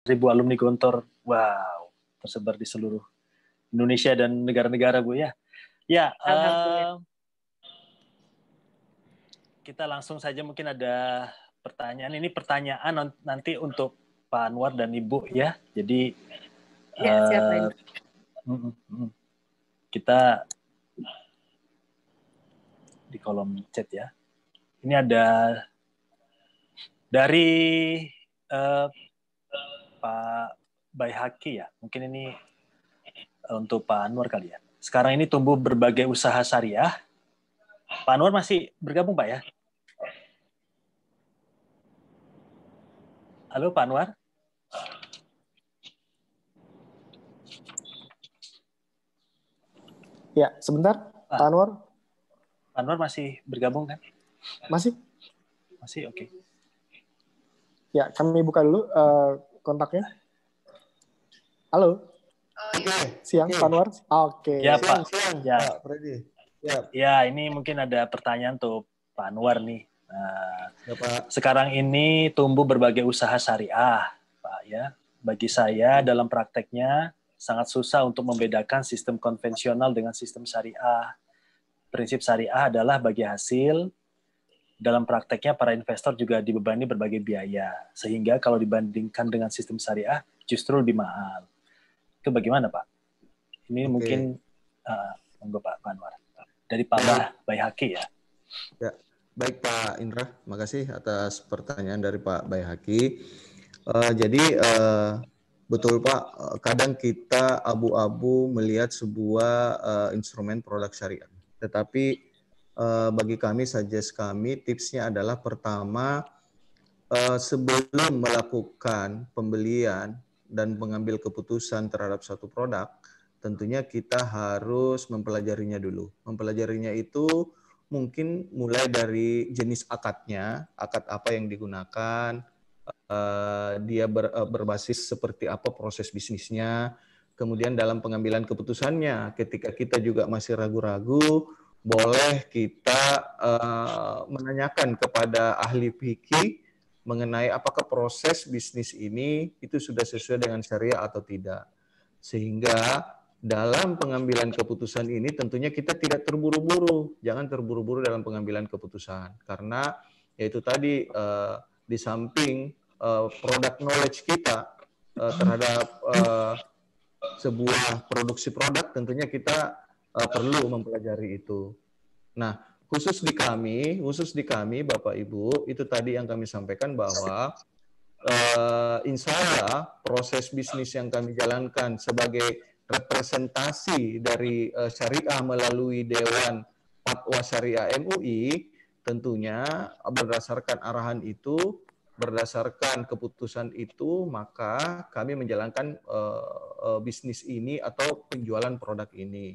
ribu alumni Gontor. Wow, tersebar di seluruh Indonesia dan negara-negara, Bu ya. Ya, kita langsung saja mungkin ada pertanyaan. Ini pertanyaan nanti untuk Pak Anwar dan Ibu ya. Jadi siap, kita di kolom chat ya. Ini ada dari Pak Baihaki ya. Mungkin ini untuk Pak Anwar kali ya. Sekarang ini tumbuh berbagai usaha syariah. Pak Anwar masih bergabung, Pak ya? Halo, Pak Anwar. Ya, sebentar, Pak Anwar. Pak Anwar masih bergabung kan? Masih? Masih, oke. Ya, kami buka dulu kontaknya. Halo. Siang, Pak Anwar. Oke. Ya, Pak. Siang, Ya. Pak Freddy. Ya, ini mungkin ada pertanyaan untuk Pak Anwar nih. Sekarang ini tumbuh berbagai usaha syariah, Pak ya. Bagi saya dalam prakteknya sangat susah untuk membedakan sistem konvensional dengan sistem syariah. Prinsip syariah adalah bagi hasil. Dalam prakteknya para investor juga dibebani berbagai biaya, sehingga kalau dibandingkan dengan sistem syariah justru lebih mahal. Itu bagaimana, Pak? Ini mungkin monggo Pak Anwar. Dari Pak Baihaki ya. Ya. Baik Pak Indra, makasih atas pertanyaan dari Pak Baihaki. Jadi betul Pak, kadang kita abu-abu melihat sebuah instrumen produk syariah. Tetapi bagi kami, suggest kami, tipsnya adalah pertama, sebelum melakukan pembelian dan mengambil keputusan terhadap suatu produk, tentunya kita harus mempelajarinya dulu. Mempelajarinya itu mungkin mulai dari jenis akadnya, akad apa yang digunakan, dia berbasis seperti apa proses bisnisnya, kemudian dalam pengambilan keputusannya, ketika kita juga masih ragu-ragu, boleh kita menanyakan kepada ahli fikih mengenai apakah proses bisnis ini itu sudah sesuai dengan syariah atau tidak. Sehingga dalam pengambilan keputusan ini tentunya kita tidak terburu-buru, jangan terburu-buru dalam pengambilan keputusan, karena yaitu tadi di samping produk knowledge kita terhadap sebuah produksi produk, tentunya kita perlu mempelajari itu. Nah, khusus di kami Bapak Ibu, itu tadi yang kami sampaikan bahwa insya Allah proses bisnis yang kami jalankan sebagai representasi dari syariah melalui Dewan Fatwa Syariah MUI, tentunya berdasarkan arahan itu, berdasarkan keputusan itu, maka kami menjalankan bisnis ini atau penjualan produk ini.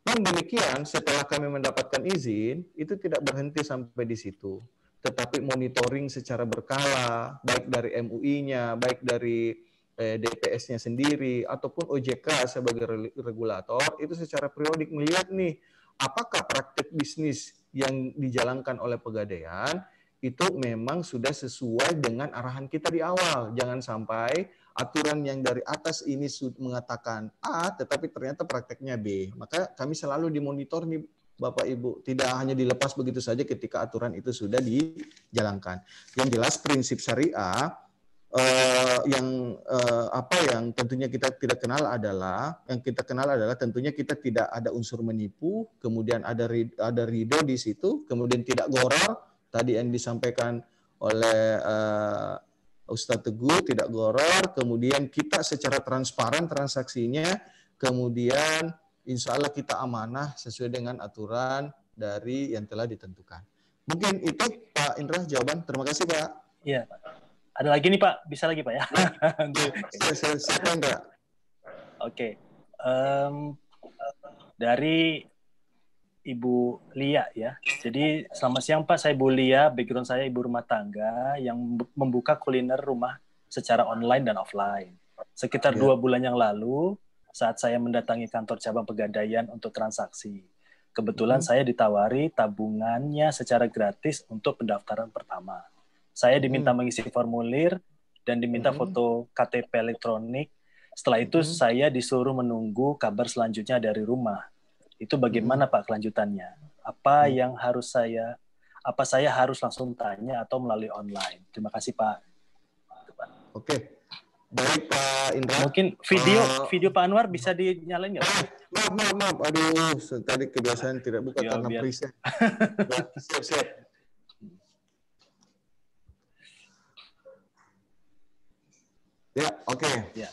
Namun demikian, setelah kami mendapatkan izin, itu tidak berhenti sampai di situ, tetapi monitoring secara berkala, baik dari MUI-nya, baik dari DPS-nya sendiri, ataupun OJK sebagai regulator, itu secara periodik melihat nih, apakah praktik bisnis yang dijalankan oleh Pegadaian, itu memang sudah sesuai dengan arahan kita di awal. Jangan sampai aturan yang dari atas ini mengatakan A, tetapi ternyata prakteknya B. Maka kami selalu dimonitor nih, Bapak Ibu, tidak hanya dilepas begitu saja ketika aturan itu sudah dijalankan. Yang jelas prinsip syariah yang tentunya kita tidak kenal adalah tentunya kita tidak ada unsur menipu, kemudian ada ridho di situ, kemudian tidak gharar tadi yang disampaikan oleh Ustadz Teguh, tidak gharar, kemudian kita secara transparan transaksinya, kemudian insya Allah kita amanah sesuai dengan aturan dari yang telah ditentukan. Mungkin itu Pak Indra jawaban. Terima kasih Pak. Iya Pak. Ada lagi nih Pak, bisa lagi Pak ya? Siapa Indra? Oke. Dari Ibu Lia ya. Jadi selamat siang Pak, saya Ibu Lia, background saya ibu rumah tangga yang membuka kuliner rumah secara online dan offline. Sekitar 2 bulan yang lalu, saat saya mendatangi kantor cabang Pegadaian untuk transaksi. Kebetulan saya ditawari tabungannya secara gratis untuk pendaftaran pertama. Saya diminta mengisi formulir dan diminta foto KTP elektronik. Setelah itu saya disuruh menunggu kabar selanjutnya dari rumah. Itu bagaimana Pak kelanjutannya? Apa saya harus langsung tanya atau melalui online? Terima kasih Pak. Oke. Baik Pak Indra. Mungkin video Pak Anwar bisa dinyalain nggak? Maaf. Aduh, tadi kebiasaan tidak buka karena preset. Siap. Ya, oke. Ya.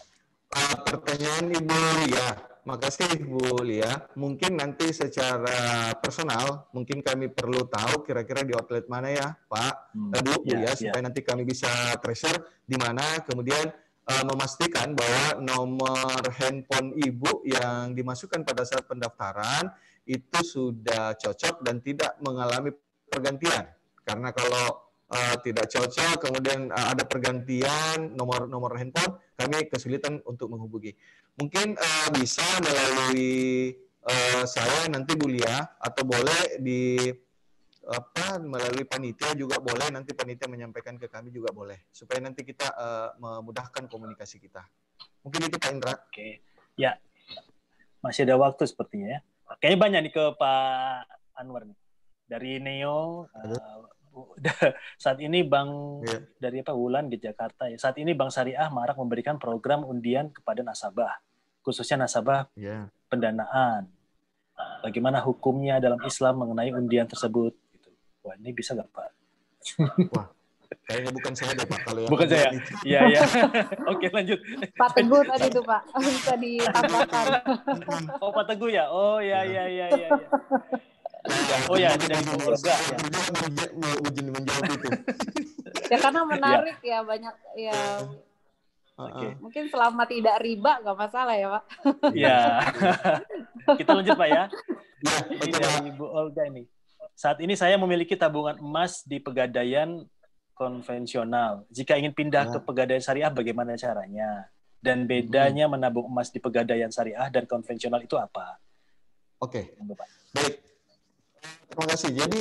Pertanyaan Ibu Lia. Makasih Bu Lia. Mungkin nanti secara personal, mungkin kami perlu tahu kira-kira di outlet mana ya Pak, Bu Lia, supaya nanti kami bisa tracer di mana, kemudian memastikan bahwa nomor handphone Ibu yang dimasukkan pada saat pendaftaran itu sudah cocok dan tidak mengalami pergantian. Karena kalau tidak cocok, kemudian ada pergantian nomor handphone, kami kesulitan untuk menghubungi. Mungkin bisa melalui saya nanti Bu Lia, atau boleh melalui panitia juga boleh, nanti panitia menyampaikan ke kami juga boleh, supaya nanti kita memudahkan komunikasi kita. Mungkin itu Pak Indra. Oke, ya masih ada waktu sepertinya ya. Kayaknya banyak nih ke Pak Anwar nih. Dari Neo. Saat ini dari Wulan di Jakarta ya. Saat ini Bank Syariah marak memberikan program undian kepada nasabah, khususnya nasabah pendanaan. Bagaimana hukumnya dalam Islam mengenai undian tersebut? Wah, ini bisa nggak Pak? Wah, kayaknya bukan saya deh Pak. Kalau yang bukan saya. Iya. Oke, lanjut. Pak Teguh tadi itu Pak, bisa ditambahkan. Oh Pak Teguh ya. Oh ya. Oh ya, dari keluarga ya. Menjawab itu. Ya karena menarik ya, banyak ya. Mungkin selama tidak riba nggak masalah ya Pak. Iya. Kita lanjut Pak ya. Ini dari Ibu Olga ini. Saat ini saya memiliki tabungan emas di Pegadaian konvensional. Jika ingin pindah ke Pegadaian Syariah, bagaimana caranya? Dan bedanya menabung emas di Pegadaian Syariah dan konvensional itu apa? Oke. Baik. Terima kasih. Jadi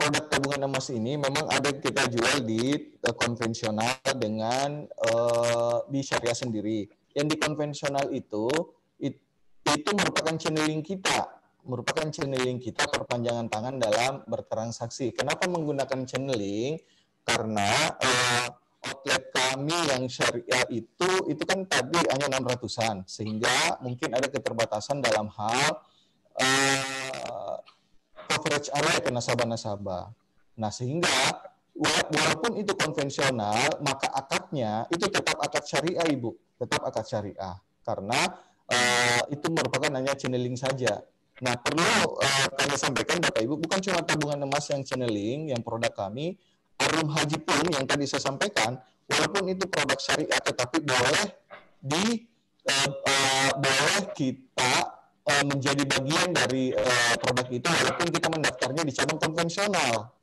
produk tabungan emas ini memang ada kita jual di konvensional dengan di syariah sendiri. Yang di konvensional itu merupakan channeling kita, perpanjangan tangan dalam bertransaksi. Kenapa menggunakan channeling? Karena outlet kami yang syariah itu kan tadi hanya 600-an, sehingga mungkin ada keterbatasan dalam hal coverage area ke nasabah-nasabah. Nah, sehingga walaupun itu konvensional, maka akadnya itu tetap akad syariah, Ibu. Tetap akad syariah. Karena itu merupakan hanya channeling saja. Nah, perlu kami sampaikan Bapak Ibu, bukan cuma tabungan emas yang channeling, yang produk kami, Arum Haji pun yang tadi saya sampaikan, walaupun itu produk syariah, tetapi boleh kita menjadi bagian dari produk itu walaupun kita mendaftarnya di cabang konvensional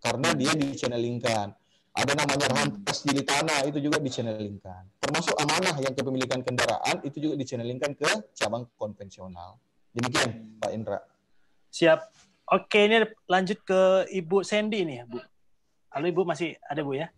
karena dia di-channelingkan. Ada namanya Rantas Jili Tanah, itu juga di-channelingkan. Termasuk amanah yang kepemilikan kendaraan itu juga di-channelingkan ke cabang konvensional. Demikian Pak Indra. Siap. Oke, ini lanjut ke Ibu Sandy nih, Bu. Halo Ibu, masih ada Bu ya?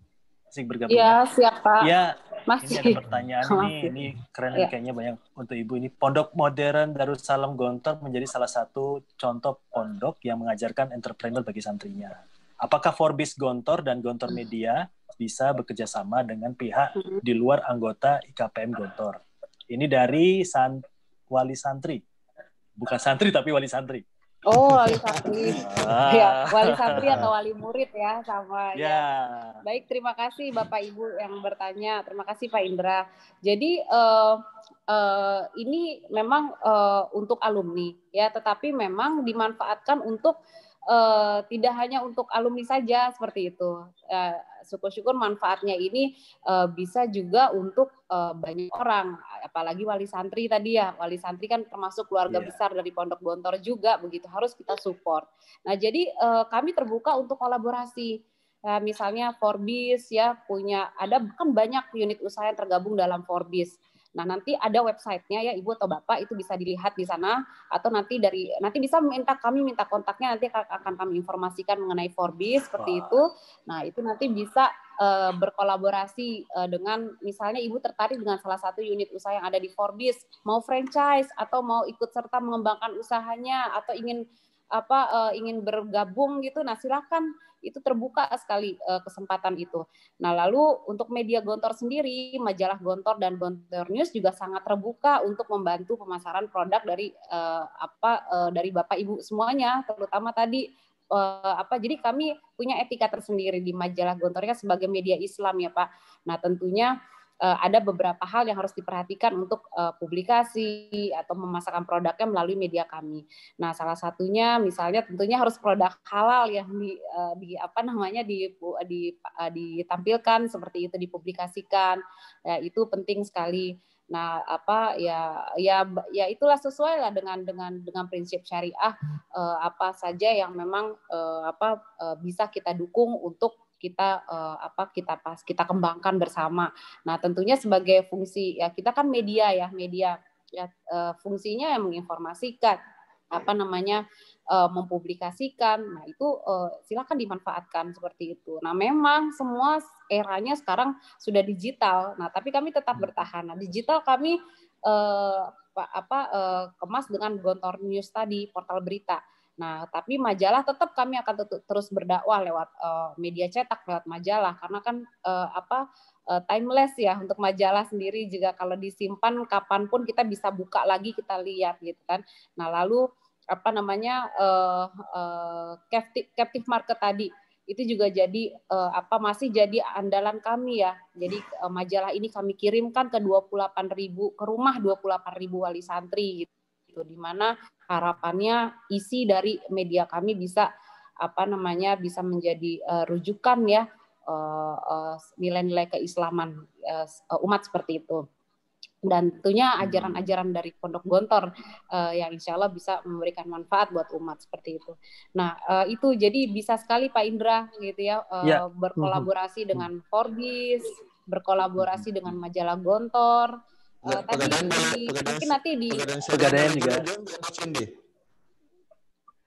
Masih bergabung. Iya, siap Pak. Ya, masih. Ini ada pertanyaan ini keren kayaknya banyak untuk Ibu ini. Pondok Modern Darussalam Gontor menjadi salah satu contoh pondok yang mengajarkan entrepreneur bagi santrinya. Apakah Forbis Gontor dan Gontor Media bisa bekerja sama dengan pihak di luar anggota IKPM Gontor? Ini dari wali santri. Bukan santri tapi wali santri. Oh, wali santri. Ya, wali santri atau wali murid ya sama ya. Baik, terima kasih Bapak Ibu yang bertanya. Terima kasih Pak Indra. Jadi ini memang untuk alumni ya, tetapi memang dimanfaatkan untuk tidak hanya untuk alumni saja seperti itu. Syukur-syukur manfaatnya ini bisa juga untuk banyak orang, apalagi wali santri tadi ya. Wali santri kan termasuk keluarga besar dari Pondok Gontor juga, begitu harus kita support. Nah, jadi kami terbuka untuk kolaborasi. Misalnya Forbis ya ada kan banyak unit usaha yang tergabung dalam Forbis. Nah, nanti ada websitenya ya Ibu atau Bapak, itu bisa dilihat di sana, atau nanti bisa kami minta kontaknya, nanti akan kami informasikan mengenai Forbis seperti itu. Nah, itu nanti bisa berkolaborasi dengan, misalnya Ibu tertarik dengan salah satu unit usaha yang ada di Forbis, mau franchise atau mau ikut serta mengembangkan usahanya, atau ingin bergabung gitu, nah silakan, itu terbuka sekali kesempatan itu. Nah, lalu untuk media Gontor sendiri, majalah Gontor dan Gontor News juga sangat terbuka untuk membantu pemasaran produk dari dari Bapak Ibu semuanya, terutama tadi jadi kami punya etika tersendiri di majalah Gontornya sebagai media Islam ya Pak. Nah, tentunya ada beberapa hal yang harus diperhatikan untuk publikasi atau memasarkan produknya melalui media kami. Nah, salah satunya misalnya tentunya harus produk halal yang ditampilkan seperti itu, dipublikasikan. Ya, itu penting sekali. Nah, ya itulah sesuai lah dengan prinsip syariah, apa saja yang memang bisa kita dukung untuk kita kembangkan bersama. Nah, tentunya sebagai fungsi ya kita kan media ya, fungsinya yang menginformasikan, mempublikasikan. Nah, itu silakan dimanfaatkan seperti itu. Nah, memang semua eranya sekarang sudah digital. Nah, tapi kami tetap bertahan. Nah, digital kami kemas dengan Gontor News tadi, portal berita. Nah, tapi majalah tetap kami akan terus berdakwah lewat media cetak, lewat majalah, karena kan timeless ya untuk majalah sendiri, juga kalau disimpan kapanpun kita bisa buka lagi, kita lihat gitu kan. Nah, lalu captive market tadi itu juga jadi masih jadi andalan kami ya. Jadi majalah ini kami kirimkan ke 28.000 ke rumah 28.000 wali santri gitu, di mana harapannya isi dari media kami bisa bisa menjadi rujukan ya nilai-nilai keislaman umat seperti itu. Dan tentunya ajaran-ajaran dari Pondok Gontor yang insya Allah bisa memberikan manfaat buat umat seperti itu. Nah, itu jadi bisa sekali Pak Indra gitu ya, berkolaborasi dengan Forbis, berkolaborasi dengan majalah Gontor. Mungkin nanti di Pegadaian juga.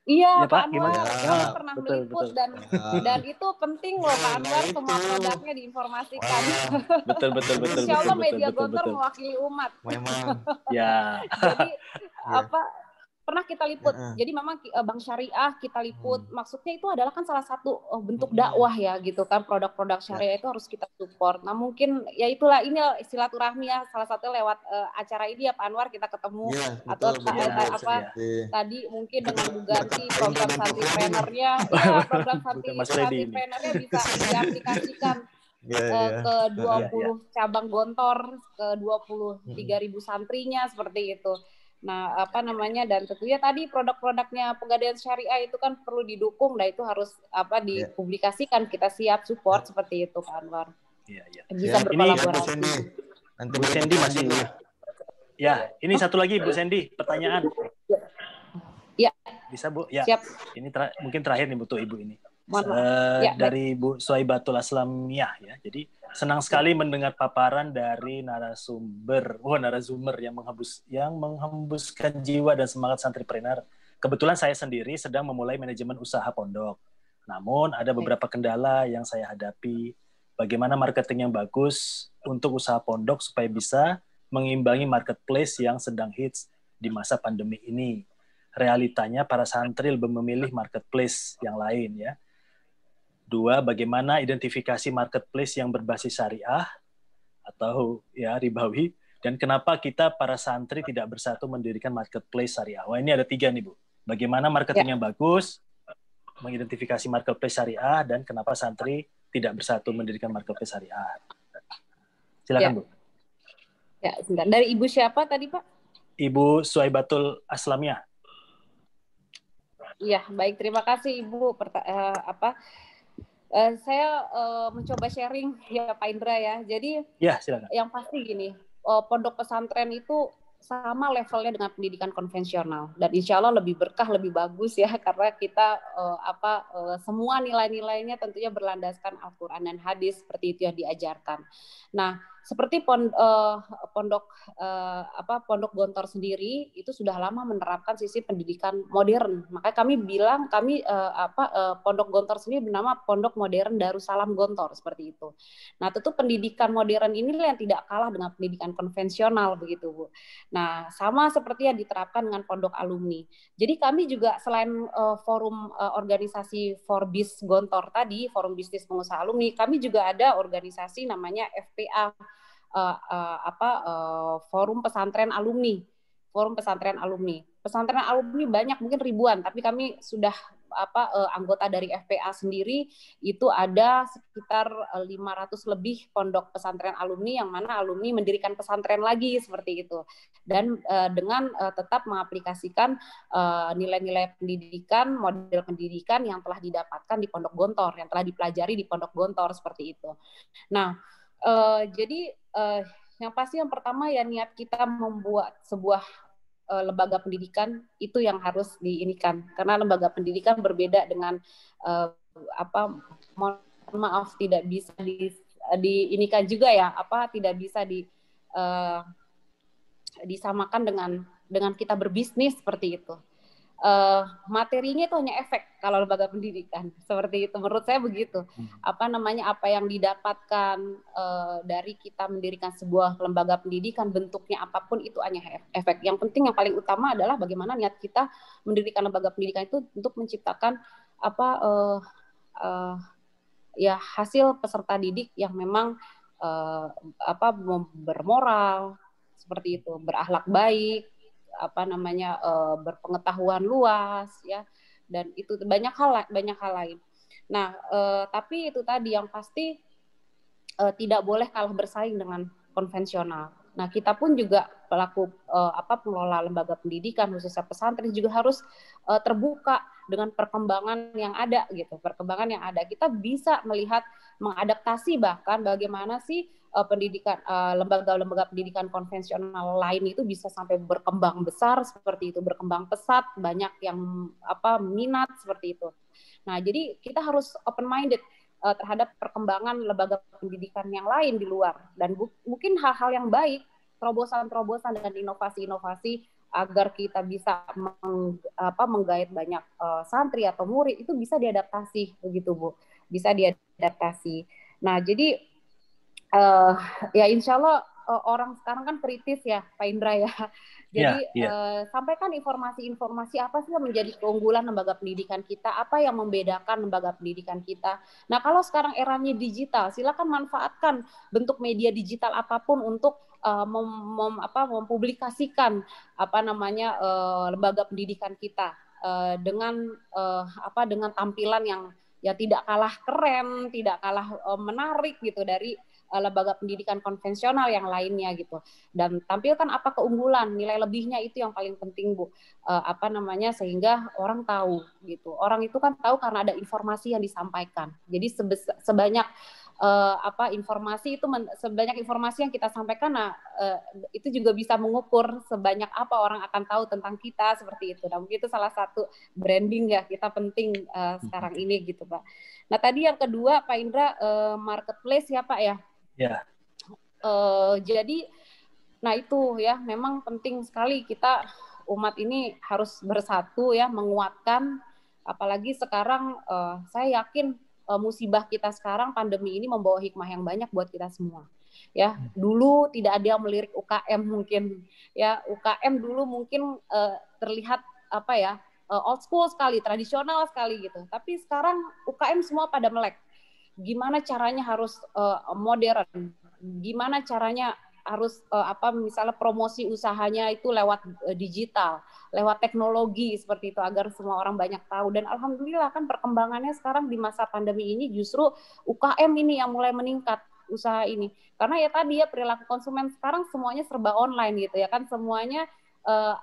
Iya, ya, Pak Anwar, kami pernah meliput dan itu penting loh Pak Anwar, semua produknya diinformasikan. Betul. Insya Allah media Gontor mewakili umat. Memang. Ya. Jadi pernah kita liput. Jadi memang Bank Syariah kita liput. Maksudnya itu adalah kan salah satu bentuk dakwah ya gitu kan, produk-produk syariah itu harus kita support. Nah, mungkin ya itulah, ini silaturahmi ya, salah satu lewat acara ini ya Pak Anwar kita ketemu atau tadi mungkin dengan Bu Ganti program santripreneurnya, program santripreneurnya bisa diaplikasikan ke 20 cabang Gontor, ke 23.000 santrinya seperti itu. Nah, dan tentunya tadi produk-produknya Pegadaian Syariah itu kan perlu didukung, dan itu harus dipublikasikan, kita siap support seperti itu Pak Anwar. Bisa berkolaborasi. Nanti Bu Sandy masih. Ya, ini satu lagi Bu Sandy, pertanyaan. Ya. Bisa Bu? Ya. Siap. Ini mungkin terakhir nih butuh Ibu ini. baik. Dari Bu Suaibatul Aslamiyah ya. Jadi senang sekali mendengar paparan dari narasumber yang menghembuskan jiwa dan semangat santripreneur. Kebetulan saya sendiri sedang memulai manajemen usaha pondok. Namun ada beberapa kendala yang saya hadapi. Bagaimana marketing yang bagus untuk usaha pondok supaya bisa mengimbangi marketplace yang sedang hits di masa pandemi ini. Realitanya para santri lebih memilih marketplace yang lain ya. 2, bagaimana identifikasi marketplace yang berbasis syariah atau ya ribawi, dan kenapa kita para santri tidak bersatu mendirikan marketplace syariah. Wah, ini ada 3 nih Bu. Bagaimana marketing yang bagus, mengidentifikasi marketplace syariah, dan kenapa santri tidak bersatu mendirikan marketplace syariah. Silakan Bu. Ya, sebentar. Dari Ibu siapa tadi Pak? Ibu Suaibatul Aslamiyah. Iya, baik, terima kasih Ibu. Saya mencoba sharing ya Pak Indra ya. Jadi ya, silakan. Yang pasti gini, pondok pesantren itu sama levelnya dengan pendidikan konvensional, dan insya Allah lebih berkah, lebih bagus ya, karena kita semua nilai-nilainya tentunya berlandaskan Al-Quran dan hadis seperti itu yang diajarkan. Nah, seperti pondok Gontor sendiri itu sudah lama menerapkan sisi pendidikan modern. Makanya kami bilang Pondok Gontor sendiri bernama Pondok Modern Darussalam Gontor seperti itu. Nah, tentu pendidikan modern ini yang tidak kalah dengan pendidikan konvensional begitu, Bu. Nah, sama seperti yang diterapkan dengan pondok alumni. Jadi kami juga selain forum organisasi Forbis Gontor tadi, Forum Bisnis Pengusaha Alumni, kami juga ada organisasi namanya FPA, Forum Pesantren Alumni. Forum Pesantren Alumni. Pesantren alumni banyak, mungkin ribuan, tapi kami sudah anggota dari FPA sendiri itu ada sekitar 500 lebih pondok pesantren alumni, yang mana alumni mendirikan pesantren lagi seperti itu, dan dengan tetap mengaplikasikan nilai-nilai pendidikan, model pendidikan yang telah didapatkan di Pondok Gontor, yang telah dipelajari di Pondok Gontor seperti itu. Nah, jadi yang pasti yang pertama ya niat kita membuat sebuah lembaga pendidikan itu yang harus diinikan, karena lembaga pendidikan berbeda dengan maaf tidak bisa diinikan juga ya, tidak bisa disamakan dengan kita berbisnis seperti itu. Materinya itu hanya efek kalau lembaga pendidikan seperti itu, menurut saya begitu. Apa yang didapatkan dari kita mendirikan sebuah lembaga pendidikan, bentuknya apapun itu hanya efek. Yang penting, yang paling utama adalah bagaimana niat kita mendirikan lembaga pendidikan itu untuk menciptakan hasil peserta didik yang memang bermoral seperti itu, berakhlak baik, berpengetahuan luas ya, dan itu banyak hal lain. Nah, tapi itu tadi yang pasti tidak boleh kalah bersaing dengan konvensional. Nah, kita pun juga pelaku pengelola lembaga pendidikan khususnya pesantren juga harus terbuka dengan perkembangan yang ada gitu. Perkembangan yang ada, kita bisa melihat, mengadaptasi bahkan bagaimana sih pendidikan lembaga-lembaga pendidikan konvensional lain itu bisa sampai berkembang besar seperti itu, berkembang pesat, banyak yang minat seperti itu. Nah, jadi kita harus open minded terhadap perkembangan lembaga pendidikan yang lain di luar, dan mungkin hal-hal yang baik, terobosan-terobosan dan inovasi-inovasi agar kita bisa menggait banyak santri atau murid itu bisa diadaptasi begitu, Bu. Bisa diadaptasi. Nah, jadi ya insya Allah orang sekarang kan kritis ya, Pak Indra ya. Jadi sampaikan informasi-informasi apa sih yang menjadi keunggulan lembaga pendidikan kita, apa yang membedakan lembaga pendidikan kita. Nah, kalau sekarang eranya digital, silakan manfaatkan bentuk media digital apapun untuk mempublikasikan lembaga pendidikan kita dengan tampilan yang ya tidak kalah keren, tidak kalah menarik gitu dari lembaga pendidikan konvensional yang lainnya gitu, dan tampilkan apa keunggulan, nilai lebihnya, itu yang paling penting, Bu. Sehingga orang tahu gitu. Orang itu kan tahu karena ada informasi yang disampaikan. Jadi sebanyak informasi itu sebanyak informasi yang kita sampaikan, itu juga bisa mengukur sebanyak apa orang akan tahu tentang kita seperti itu. Dan mungkin itu salah satu branding ya kita penting sekarang ini gitu, Pak. Nah, tadi yang kedua Pak Indra, marketplace ya Pak ya. Ya. Jadi, nah itu ya memang penting sekali kita umat ini harus bersatu ya, menguatkan. Apalagi sekarang saya yakin musibah kita sekarang, pandemi ini membawa hikmah yang banyak buat kita semua. Ya, dulu tidak ada yang melirik UKM mungkin. Ya, UKM dulu mungkin terlihat old school sekali, tradisional sekali gitu. Tapi sekarang UKM semua pada melek. Gimana caranya harus modern, gimana caranya harus misalnya promosi usahanya itu lewat digital, lewat teknologi seperti itu, agar semua orang banyak tahu. Dan alhamdulillah kan perkembangannya sekarang di masa pandemi ini justru UKM ini yang mulai meningkat usaha ini, karena ya tadi ya perilaku konsumen sekarang semuanya serba online gitu ya kan, semuanya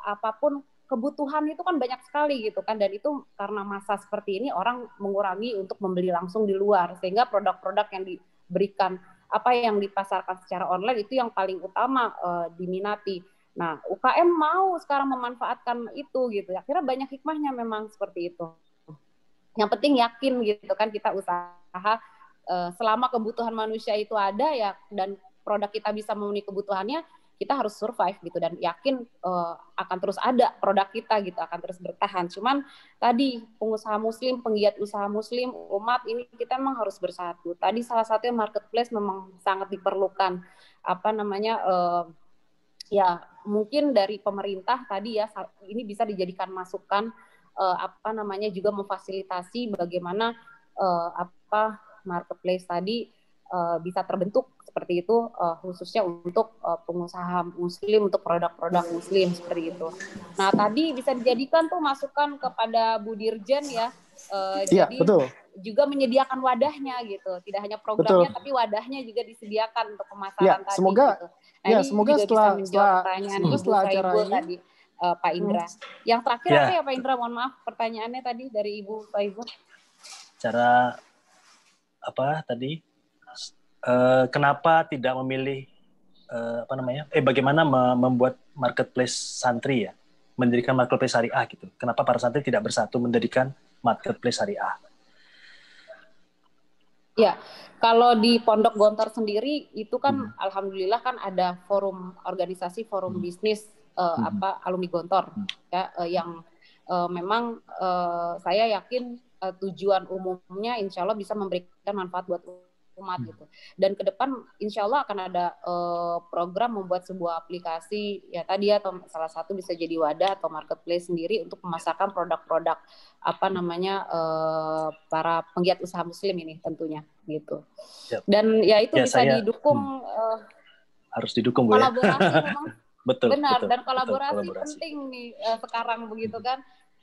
apapun kebutuhan itu kan banyak sekali gitu kan, dan itu karena masa seperti ini orang mengurangi untuk membeli langsung di luar, sehingga produk-produk yang diberikan yang dipasarkan secara online itu yang paling utama diminati. Nah, UKM mau sekarang memanfaatkan itu gitu. Akhirnya banyak hikmahnya memang seperti itu. Yang penting yakin gitu kan kita usaha selama kebutuhan manusia itu ada ya, dan produk kita bisa memenuhi kebutuhannya, kita harus survive gitu, dan yakin akan terus ada produk kita gitu, akan terus bertahan. Cuman tadi pengusaha muslim, penggiat usaha muslim, umat ini kita memang harus bersatu. Tadi salah satunya marketplace memang sangat diperlukan. Ya mungkin dari pemerintah tadi ya, ini bisa dijadikan masukan, juga memfasilitasi bagaimana marketplace tadi bisa terbentuk seperti itu, khususnya untuk pengusaha muslim, untuk produk-produk muslim seperti itu. Nah tadi bisa dijadikan tuh masukan kepada Bu Dirjen ya, jadi betul. juga menyediakan wadahnya gitu, tidak hanya programnya tapi wadahnya juga disediakan untuk pemasaran tadi semoga, gitu. Nah ini semoga juga bisa menjawab pertanyaan Ibu Faibul ini, tadi, Pak Indra. Yang terakhir apa ya Pak Indra? Mohon maaf pertanyaannya tadi dari Ibu Faibul. Cara apa tadi? Kenapa tidak memilih bagaimana membuat marketplace santri ya, mendirikan marketplace syariah gitu? Kenapa para santri tidak bersatu mendirikan marketplace syariah? Ya, kalau di Pondok Gontor sendiri itu kan alhamdulillah kan ada organisasi forum bisnis alumni Gontor ya, yang memang saya yakin tujuan umumnya insya Allah bisa memberikan manfaat buat umat gitu. Dan ke depan insya Allah akan ada program membuat sebuah aplikasi ya tadi ya, atau salah satu bisa jadi wadah atau marketplace sendiri untuk memasarkan produk-produk para penggiat usaha muslim ini tentunya gitu. Dan ya itu bisa didukung, harus didukung kolaborasi memang betul, benar, betul, dan kolaborasi betul. penting nih sekarang begitu kan.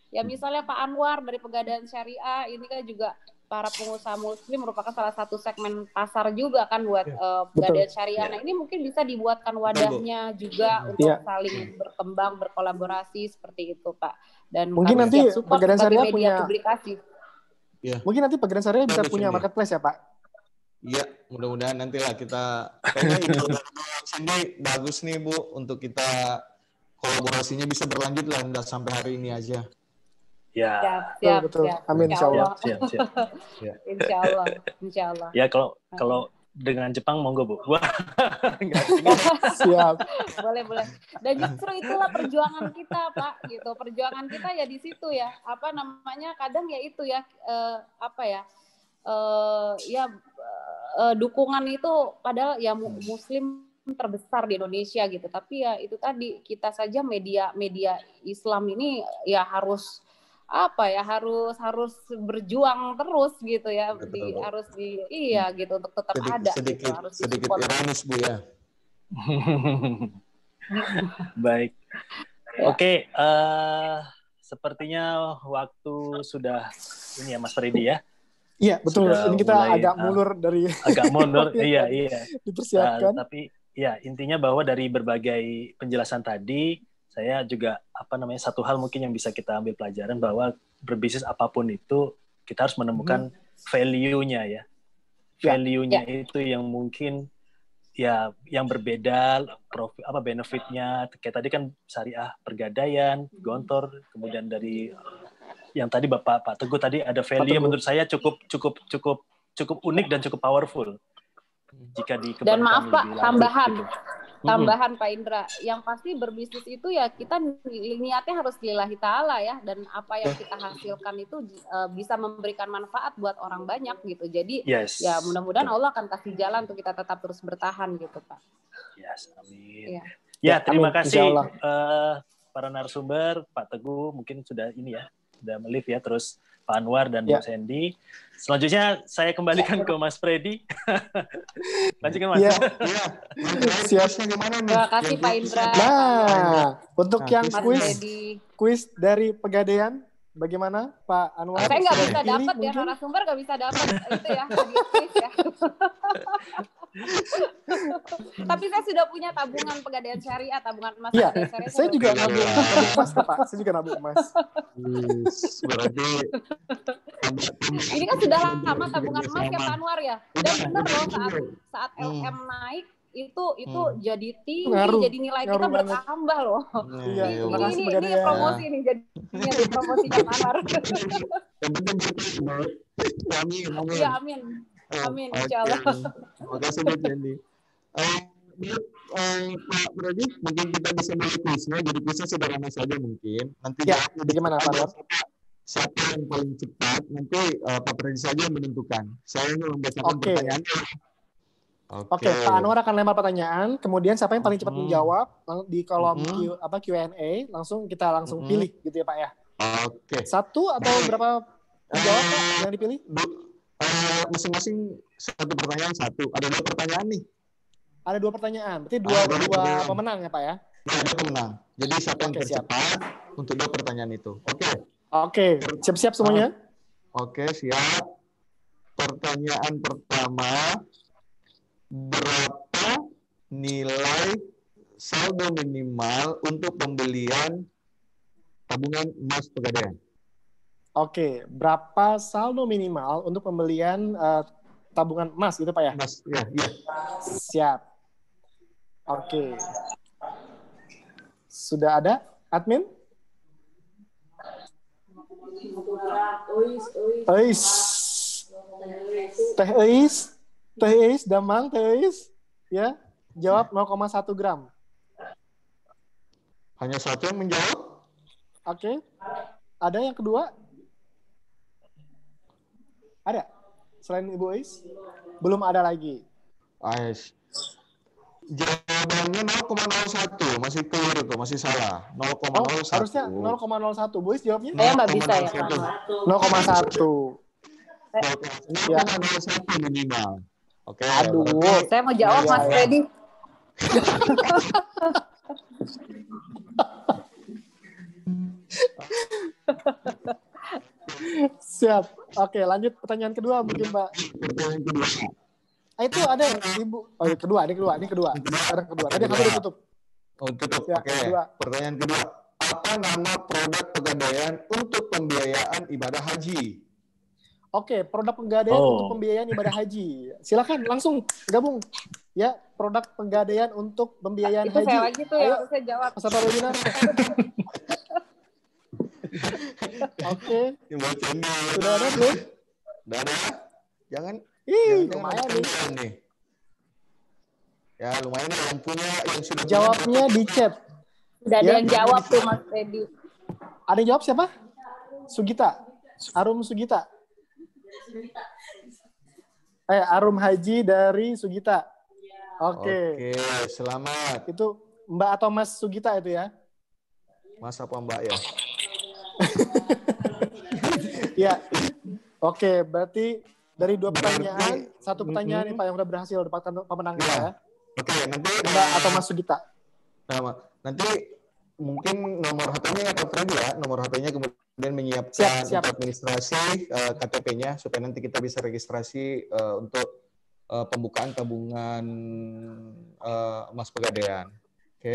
Ya misalnya Pak Anwar dari Pegadaian Syariah ini kan juga para pengusaha muslim merupakan salah satu segmen pasar juga kan buat Pegadaian Syariah. Nah ini mungkin bisa dibuatkan wadahnya juga untuk saling berkembang, berkolaborasi seperti itu Pak. Dan mungkin nanti Pegadaian Syariah punya publikasi. Mungkin nanti Pegadaian Syariah bisa punya marketplace ya Pak? Iya, mudah-mudahan nantilah kita. Kayaknya ini bagus nih Bu, untuk kita kolaborasinya bisa berlanjut lah, nggak sampai hari ini aja. Ya, siap. Amin, insyaallah. Siap. Insyaallah. Ya kalau dengan Jepang monggo Bu. Siap. Boleh. Dan justru itulah perjuangan kita Pak, gitu. Perjuangan kita ya di situ ya. Kadang ya itu ya dukungan itu padahal ya muslim terbesar di Indonesia gitu. Tapi ya itu tadi, kita saja media Islam ini ya harus harus berjuang terus gitu ya, gitu untuk tetap ada. Sedikit ironis Bu ya. Baik. Oke, sepertinya waktu sudah ini ya Mas Freddy ya. Iya betul. Sudah ini kita agak mundur dari. Agak mundur, iya. Dipersiapkan. Tapi ya intinya bahwa dari berbagai penjelasan tadi, saya juga satu hal mungkin yang bisa kita ambil pelajaran bahwa berbisnis apapun itu kita harus menemukan value-nya ya. Value-nya itu yang mungkin ya yang berbeda, benefit-nya. Kayak tadi kan syariah Pegadaian, Gontor, kemudian dari yang tadi Pak Teguh tadi ada value yang menurut saya cukup unik dan cukup powerful. Jika dan maaf Pak, tambahan Pak Indra, yang pasti berbisnis itu ya kita niatnya harus lillahi ta'ala ya, dan apa yang kita hasilkan itu bisa memberikan manfaat buat orang banyak gitu. Jadi ya mudah-mudahan Allah akan kasih jalan untuk kita tetap terus bertahan gitu Pak. Yes, amin. Ya terima amin, kasih para narasumber, Pak Teguh mungkin sudah melive ya, terus Pak Anwar dan Bu Sandy. Selanjutnya saya kembalikan ke Mas Freddy. Lanjutkan Mas. Siapnya gimana nih? Terima kasih Pak Indra. Nah, untuk yang kuis dari Pegadaian, bagaimana Pak Anwar? Saya nggak bisa dapat ya, narasumber nggak bisa dapat itu ya, kuis ya. Tapi saya sudah punya tabungan Pegadaian Syariah, tabungan emas. Iya, saya juga nabung emas Pak. Saya juga nabung emas. Berarti ini kan sudah lama tabungan emas ya Pak Anwar ya. Dan benar loh saat LM naik itu jadi tinggi, jadi nilai kita bertambah loh. Ini promosi nih, jadi promosinya Pak Anwar. Iya, amin. Amin, insyaallah. Terima kasih Bu Sandy. Pak Brody, mungkin kita bisa mulai kuisnya. Jadi kuisnya sederhana saja mungkin. Nanti ya, bagaimana Pak Anwar? Siapa yang paling cepat, nanti Pak Brody saja yang menentukan. Saya hanya membacakan pertanyaan. Oke, Pak Anwar akan lempar pertanyaan, kemudian siapa yang paling cepat menjawab di kolom Q&A, langsung pilih gitu ya Pak ya. Oke. Satu atau berapa menjawab Pak yang dipilih? Masing-masing satu pertanyaan satu. Ada 2 pertanyaan nih. Ada 2 pertanyaan. Berarti dua pemenang ya Pak ya? Ya, 2 pemenang. Jadi siapa yang tercepat untuk 2 pertanyaan itu. Oke. Siap-siap semuanya? Oke, siap. Pertanyaan pertama, berapa nilai saldo minimal untuk pembelian tabungan emas Pegadaian? Oke, berapa saldo minimal untuk pembelian tabungan emas gitu Pak ya? Emas, ya. Siap. Oke. Sudah ada admin? Teh Eis, Damang, Teh Eis, ya, jawab 0,1 gram. Hanya satu yang menjawab? Oke. Ada yang kedua? Ada? Selain Ibu Eis? Belum ada lagi. Ais. Jawabannya 0,01, masih keliru tuh, masih salah. 0,01. Harusnya 0,01. Bu Eis jawabnya? Saya nggak bisa ya. 0,1. 0,01 minimal. Oke. Aduh. Saya mau jawab Mas Freddy. Siap. Oke, lanjut pertanyaan kedua mungkin Pak. Pertanyaan kedua. Itu ada Ibu. Oh, ini kedua. Sekarang kedua. Tadi satu ditutup. Oh, tutup. Ya, Oke. kedua. Pertanyaan kedua. Apa nama produk Pegadaian untuk pembiayaan ibadah haji? Oke, produk Pegadaian untuk pembiayaan ibadah haji. Silakan langsung gabung. Ya, produk Pegadaian untuk pembiayaan haji. Itu saya lagi tuh yang saya jawab. Peserta webinar. Oke. Sudah ada belum? Sudah ada. Jangan. Lumayan nih. Ya, lumayan yang punya, yang sudah jawabnya di chat. Udah ada yang jawab tuh Mas Freddy. Ada yang jawab siapa? Sugita. Arum Sugita. Arum Haji dari Sugita. Oke, selamat. Itu Mbak atau Mas Sugita itu ya? Mas apa Mbak ya? Ya. Oke, berarti dari 2 pertanyaan, 1 pertanyaan nih Pak yang udah berhasil dapatkan pemenangnya ya. Oke, nanti Mbak atau Mas Sugita. Nanti mungkin nomor HP-nya atau Freddy ya, nomor HP-nya kemudian menyiapkan siap. administrasi KTP-nya supaya nanti kita bisa registrasi untuk pembukaan tabungan emas Pegadaian. Oke.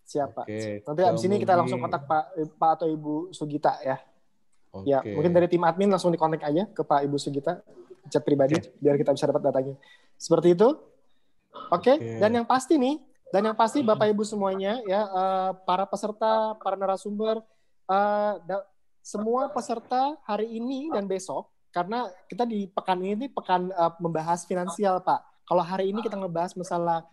Siap Pak. Oke. Nanti abis ini kita langsung kontak Pak atau Ibu Sugita ya. Oke. Ya, mungkin dari tim admin langsung dikontak aja ke Pak Ibu Sugita chat pribadi biar kita bisa dapat datanya. Seperti itu. Oke. Dan yang pasti Bapak Ibu semuanya ya, para peserta, para narasumber, semua peserta hari ini dan besok, karena kita di pekan ini pekan membahas finansial Pak. Kalau hari ini kita ngebahas masalah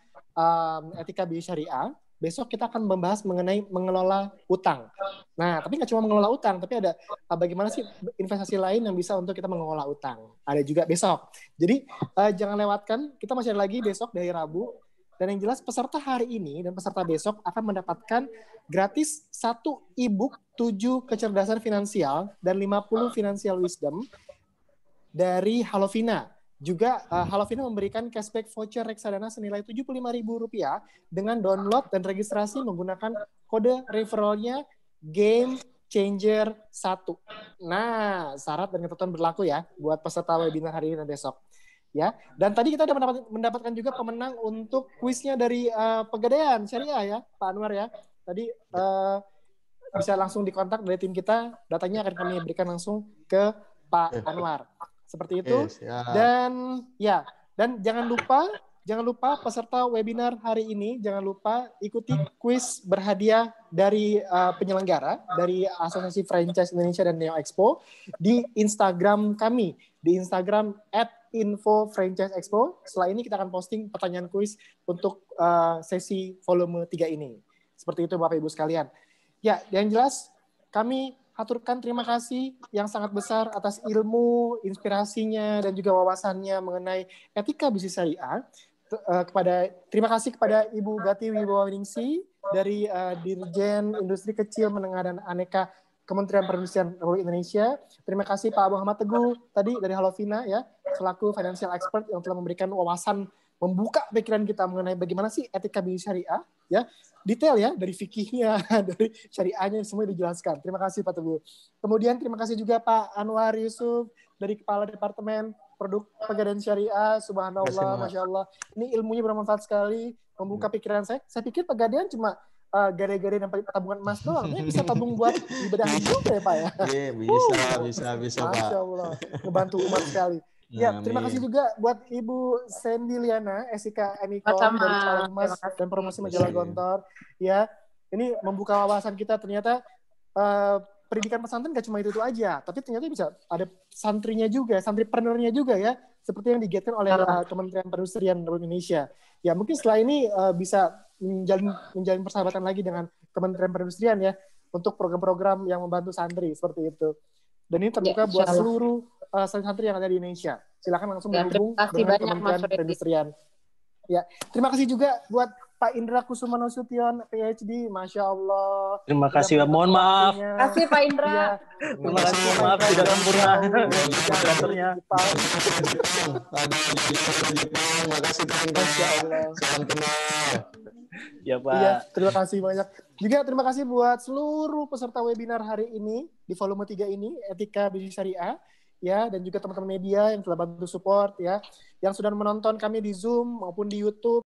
etika biaya syariah, besok kita akan membahas mengenai mengelola utang. Nah, tapi nggak cuma mengelola utang, tapi ada bagaimana sih investasi lain yang bisa untuk kita mengelola utang. Ada juga besok. Jadi jangan lewatkan, kita masih ada lagi besok dari Rabu. Dan yang jelas peserta hari ini dan peserta besok akan mendapatkan gratis 1 e-book 7 kecerdasan finansial dan 50 financial wisdom dari Halovina. Juga Halovina memberikan cashback voucher reksadana senilai Rp75.000 dengan download dan registrasi menggunakan kode referralnya Game Changer 1. Nah, syarat dan ketentuan berlaku ya buat peserta webinar hari ini dan besok. Ya, dan tadi kita sudah mendapatkan juga pemenang untuk kuisnya dari Pegadaian Syariah ya, Pak Anwar ya. Tadi bisa langsung dikontak dari tim kita, datanya akan kami berikan langsung ke Pak Anwar. Seperti itu. Dan jangan lupa peserta webinar hari ini jangan lupa ikuti kuis berhadiah dari penyelenggara dari Asosiasi Franchise Indonesia dan Neo Expo di Instagram kami, di Instagram info Franchise Expo. Setelah ini kita akan posting pertanyaan kuis untuk sesi volume 3 ini. Seperti itu Bapak Ibu sekalian. Ya, yang jelas kami aturkan terima kasih yang sangat besar atas ilmu, inspirasinya, dan juga wawasannya mengenai etika bisnis syariah. Terima kasih kepada Ibu Gati Wibawaningsi dari Dirjen Industri Kecil, Menengah, dan Aneka Kementerian Perindustrian Republik Indonesia. Terima kasih Pak Muhammad Teguh tadi dari Halovina ya, selaku financial expert yang telah memberikan wawasan, membuka pikiran kita mengenai bagaimana sih etika bisnis syariah ya. Detail ya, dari fikihnya, dari syariahnya, semua dijelaskan. Terima kasih Pak Teguh. Kemudian terima kasih juga Pak Anwar Yusuf dari Kepala Departemen Produk Pegadaian Syariah. Subhanallah, Masya Allah. Ini ilmunya bermanfaat sekali, membuka pikiran saya. Saya pikir Pegadaian cuma gade-gade dan tabungan emas doang. Ini bisa tabung buat ibadah juga ya Pak ya? Iya, bisa Pak. Masya Allah, ngebantu umat sekali. Ya, terima kasih juga buat Ibu Sandy Liana, SIK Amikom dari Kepala Humas dan Promosi Majalah Gontor. Ya, ini membuka wawasan kita, ternyata pendidikan pesantren gak cuma itu aja, tapi ternyata bisa ada santrinya juga, santripreneurnya juga ya, seperti yang digiatkan oleh Kementerian Perindustrian Republik Indonesia. Ya, mungkin setelah ini bisa menjalin persahabatan lagi dengan Kementerian Perindustrian ya, untuk program-program yang membantu santri seperti itu. Dan ini terbuka buat seluruh santri yang ada di Indonesia. Silakan langsung berhubung dengan Kementerian Perindustrian. Ya, terima kasih juga buat Pak Indra Kusuma Nasution, PhD, Masya Allah. Terima kasih, mohon maaf. Terima kasih Pak Indra. Ya, terima kasih, maaf tidak sempurna. Kantornya. Terima kasih Pak Indra. Salam kenal. Ya Pak. Iya, terima kasih banyak. Juga terima kasih buat seluruh peserta webinar hari ini di volume 3 ini, Etika Bisnis Syariah. Ya, dan juga teman-teman media yang telah bantu support ya, yang sudah menonton kami di Zoom maupun di YouTube.